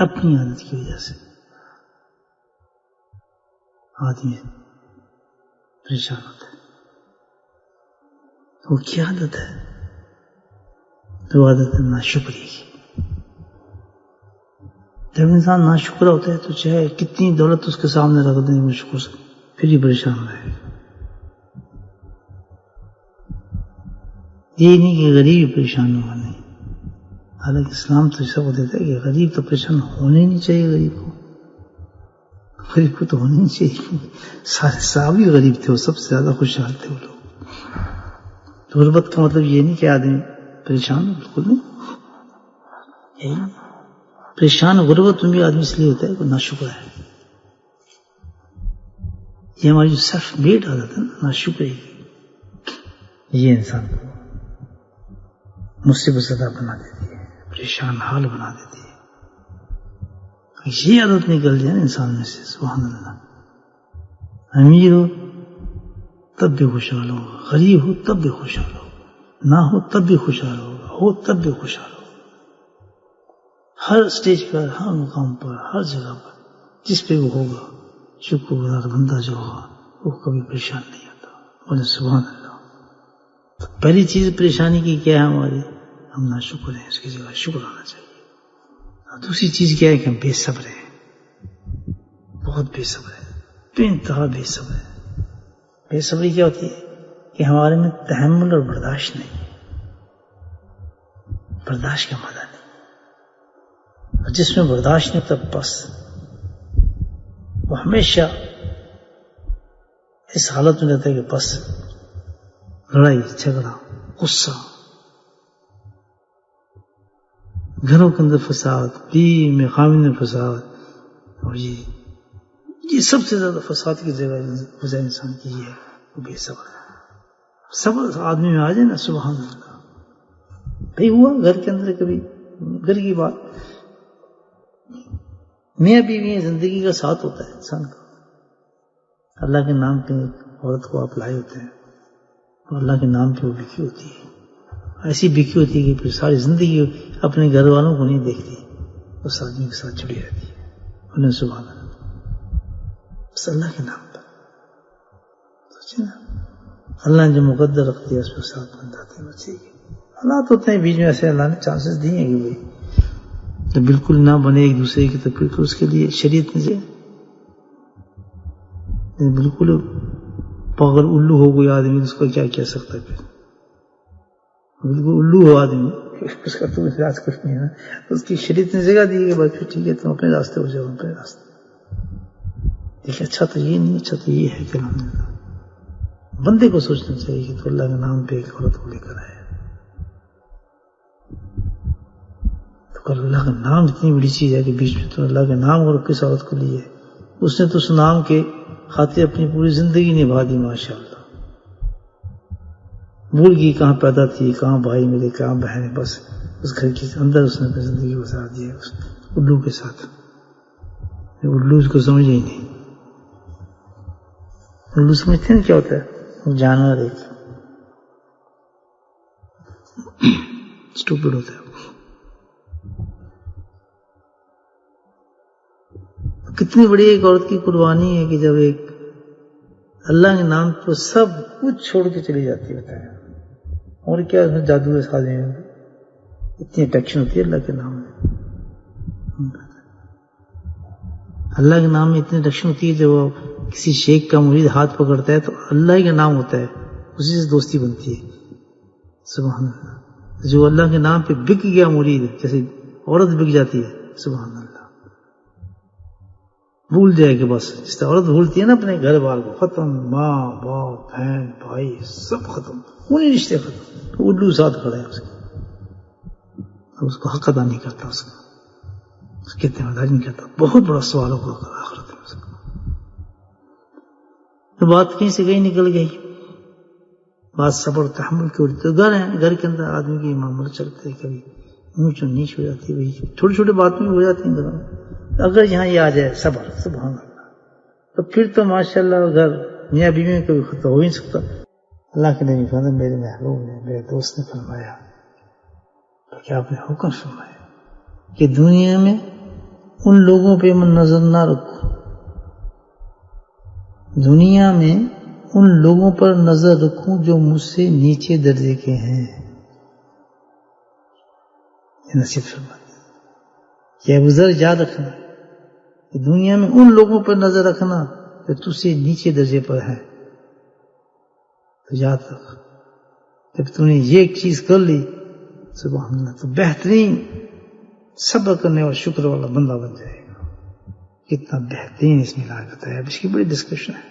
اپنی عادت کی وجہ سے آدمی پریشان ہوتا ہے. وہ کیا عادت ہے؟ تو عادت ہے ناشکری کی. جب انسان ناشکر ہوتا ہے تو چاہے کتنی دولت اس کے سامنے رکھ دیں وہ شکر سے پھر ہی پریشان رہے گا. یہ نہیں کہ غریب ہی پریشان ہوگا، نہیں. حالانکہ اسلام تو سب کو دیتا ہے کہ غریب تو پریشان ہونے نہیں چاہیے. غریب کو تو ہونے نہیں چاہیے. سارے صحابی غریب تھے، وہ سب سے زیادہ خوشحال تھے وہ لوگ. تو غربت کا مطلب یہ نہیں کہ آدمی پریشان ہو، بالکل نہیں. یہی پریشان غربت میں بھی آدمی اس لیے ہوتا ہے کہ ناشکر ہے. یہ ہماری جو سیلف میڈ عادت ہے نا ناشکری کی، یہ انسان کو مصیبت زدہ بنا دیتی ہے، پریشان حال بنا دیتی ہے. یہ عادت نکل جائے نا انسان میں سے، سبحان اللہ. امیر ہو تب بھی خوشحال ہوگا، غریب ہو تب بھی خوشحال ہوگا، نہ ہو تب بھی خوشحال ہوگا، ہو تب بھی خوشحال ہوگا. ہر سٹیج پر، ہر مقام پر، ہر جگہ پر جس پہ وہ ہوگا شکر گزار بندہ جو ہوگا وہ کبھی پریشان نہیں ہوتا. بولے سبحان اللہ. تو پہلی چیز پریشانی کی کیا ہے ہماری؟ ہم ناشکر ہیں، اس کی جگہ شکر آنا چاہیے. اور دوسری چیز کیا ہے کہ ہم بے صبر ہیں، بہت بے صبر ہیں، بے انتہا بے صبر ہیں. بے صبری کیا ہوتی ہے کہ ہمارے میں تحمل اور برداشت نہیں، برداشت کا مزہ نہیں. اور جس میں برداشت نہیں تب بس وہ ہمیشہ اس حالت میں رہتا ہے کہ بس لڑائی جھگڑا غصہ، گھروں کے اندر فساد، بیوی میں خاوند میں فساد. اور یہ سب سے زیادہ فساد کی جگہ وجہ انسان کی یہ ہے وہ بے صبر ہے. صبر آدمی میں آ جائے نا، سبحان اللہ. بھئی ہوا گھر کے اندر کبھی گھر کی بات، میاں بیوی زندگی کا ساتھ ہوتا ہے انسان کا. اللہ کے نام پہ ایک عورت کو آپ لائے ہوتے ہیں اور اللہ کے نام پہ وہ بکی ہوتی ہے، ایسی بکی ہوتی ہے کہ پھر ساری زندگی اپنے گھر والوں کو نہیں دیکھتی، اس آدمی کے ساتھ جڑی رہتی ہے. انہیں سبحان اللہ بس اللہ کے نام پر. سوچے نا اللہ نے جو مقدر رکھ دیا اس پہ ساتھ بن جاتے ہیں بچے کے. حالات ہوتے ہیں بیچ میں ایسے، اللہ نے چانسز دیے ہیں کہ بھائی تو بالکل نہ بنے ایک دوسرے کی، تو بالکل اس کے لیے شریعت نے بالکل پاگل الو ہو کوئی آدمی اس کو کیا کہہ سکتا ہے؟ پھر بالکل الو ہو آدمی، اس کا تو علاج کچھ نہیں ہے نا. اس کی شریعت نے جگہ دی کہ بھائی پھر ٹھیک ہے تم اپنے راستے ہو جاؤ، اپنے راستے. دیکھیں اچھا تو یہ نہیں، اچھا تو یہ ہے کہ بندے کو سوچنا چاہیے کہ تو اللہ کے نام پہ ایک عورت کو لے کر آئے. تو اللہ کا نام اتنی بڑی چیز ہے کہ بیچ میں تو اللہ کے نام اور کس عورت کو لیے، اس نے تو اس نام کے خاطر اپنی پوری زندگی نبھا دی. ماشاء اللہ بھول گئی کہاں پیدا تھی، کہاں بھائی میرے، کہاں بہن، بس اس گھر کے اندر اس نے اپنی زندگی گزار دی ہے اس الو کے ساتھ. الو اس کو سمجھے ہی نہیں. الو سمجھتے ہیں کیا ہوتا ہے؟ جانور ایک اسٹوپڈ ہوتا ہے. کتنی بڑی ایک عورت کی قربانی ہے کہ جب ایک اللہ کے نام پر سب کچھ چھوڑ کے چلی جاتی ہے. بتایا اور کیا اس میں جادو ہے ساتھ میں، اتنی اٹیکشن ہوتی ہے اللہ کے نام میں. اللہ کے نام میں اتنی اٹیکشن ہوتی ہے جب وہ کسی شیخ کا مرید ہاتھ پکڑتا ہے تو اللہ کا نام ہوتا ہے، اسی سے دوستی بنتی ہے. سبحان اللہ. جو اللہ کے نام پہ بک گیا مرید، جیسے عورت بک جاتی ہے، سبحان اللہ بھول جائے کہ بس جس طرح عورت بھولتی ہے نا اپنے گھر بار کو، ختم، ماں باپ بہن بھائی سب ختم، انہیں رشتے ختم. الو ساتھ کھڑا ہے اس کو حق ادا نہیں کرتا، اس کی اعتماداری نہیں کرتا. بہت بڑا سوال ہوگا آخرت میں اس کا. تو بات کہیں سے کہیں نکل گئی، بات صبر تحمل کی ہوتی. تو گھر ہے، گھر کے اندر آدمی کی معاملہ چلتے ہیں، کبھی اونچ و نیچ ہو جاتی ہے، چھوٹی چھوٹی باتیں ہو جاتی ہیں گھروں میں. اگر یہاں یہ آ جائے صبر، سبحان اللہ، تو پھر تو ماشاء اللہ گھر میاں بیوی میں کبھی خطا ہو ہی نہیں سکتا. اللہ کے نبی فرمایا، میرے محبوب نے، میرے دوست نے فرمایا کہ آپ نے حکم فرمایا کہ دنیا میں ان لوگوں پہ من نظر نہ رکھو، دنیا میں ان لوگوں پر نظر رکھوں جو مجھ سے نیچے درجے کے ہیں. نصیحت فرماتے کہ ابو ذر یاد رکھنا کہ دنیا میں ان لوگوں پر نظر رکھنا جو تجھ سے نیچے درجے پر ہے. تو یاد رکھ جب تم نے یہ ایک چیز کر لی سبحان اللہ تو بہترین صبر کرنے اور شکر والا بندہ بن جائے گا. کتنا بہترین اس میں لایا جاتا ہے. اب اس کی بڑی ڈسکشن ہے.